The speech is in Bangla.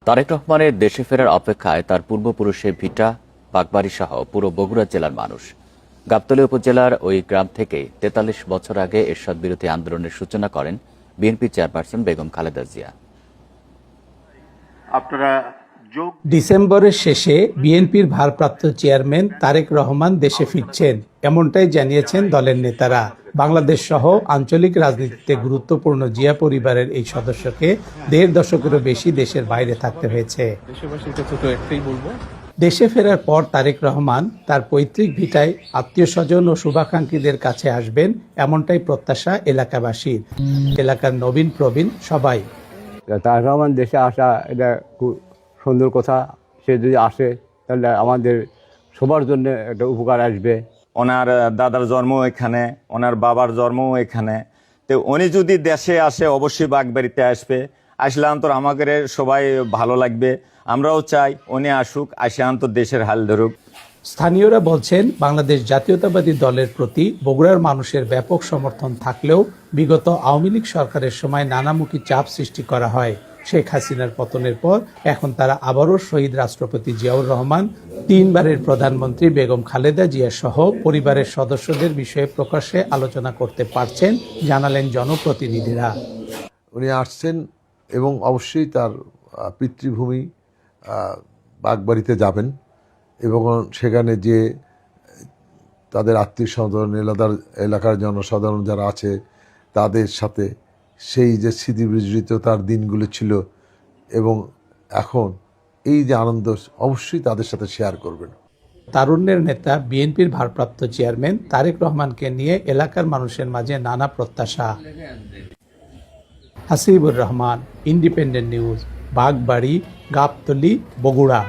তারেক রহমানের দেশে ফেরার অপেক্ষায় তার পূর্বপুরুষের ভিটা বাগবাড়ি সহ পুরো বগুড়া জেলার মানুষ। গাবতলী উপজেলার ওই গ্রাম থেকে ৪৩ বছর আগে এরশাদ বিরোধী আন্দোলনের সূচনা করেন বিএনপি চেয়ারপারসন বেগম খালেদা জিয়া। ডিসেম্বরের শেষে বিএনপির ভারপ্রাপ্ত চেয়ারম্যান তারেক রহমান দেশে ফিরছেন, এমনটাই জানিয়েছেন দলের নেতারা। বাংলাদেশ সহ আঞ্চলিক রাজনীতিতে গুরুত্বপূর্ণ জিয়া পরিবারের এই সদস্যকে ১.৫ দশকেরও বেশি দেশের বাইরে থাকতে হয়েছে। দেশে ফেরার পর তারেক রহমান তার পৈতৃক ভিটায় আত্মীয় স্বজন ও শুভাকাঙ্ক্ষীদের কাছে আসবেন, এমনটাই প্রত্যাশা এলাকাবাসীর। এলাকার নবীন প্রবীণ সবাই। তারেক রহমান দেশে আসা এটা খুব সুন্দর কথা। সে যদি আসে তাহলে আমাদের সবার জন্য একটা উপকার আসবে। ওনার দাদার জন্ম এখানে, ওনার বাবার জন্মও এখানে, তো উনি যদি দেশে আসে অবশ্যই বাগবাড়িতে আসবে। আসলে অন্তর আমাদের সবাই ভালো লাগবে। আমরাও চাই উনি আসুক, আসে অন্তর দেশের হাল ধরুক। স্থানীয়রা বলছেন, বাংলাদেশ জাতীয়তাবাদী দলের প্রতি বগুড়ার মানুষের ব্যাপক সমর্থন থাকলেও বিগত আওয়ামী লীগ সরকারের সময় নানামুখী চাপ সৃষ্টি করা হয়। শেখ হাসিনার পতনের পর এখন তারা আবারও শহীদ রাষ্ট্রপতি জিয়াউর রহমান, ৩ বারের প্রধানমন্ত্রী বেগম খালেদা জিয়া সহ পরিবারের সদস্যদের বিষয়ে প্রকাশ্যে আলোচনা করতে পারছেন, জানালেন জনপ্রতিনিধিরা। উনি আসছেন এবং অবশ্যই তার পিতৃভূমি বাগবাড়িতে যাবেন এবং সেখানে যে তাদের আত্মীয় স্বজন এলাকার জনসাধারণ যারা আছে তাদের সাথে সেই যে স্মৃতি বিজড়িত তার দিনগুলো ছিল এবং এখন এই যে আনন্দ অবশ্যই তাদের সাথে শেয়ার করবেন। তারুণ্যের নেতা বিএনপির ভারপ্রাপ্ত চেয়ারম্যান তারেক রহমানকে নিয়ে এলাকার মানুষের মাঝে নানা প্রত্যাশা। Hasibur Rahman, Independent News, Bagbari, Gabtali, Bogura.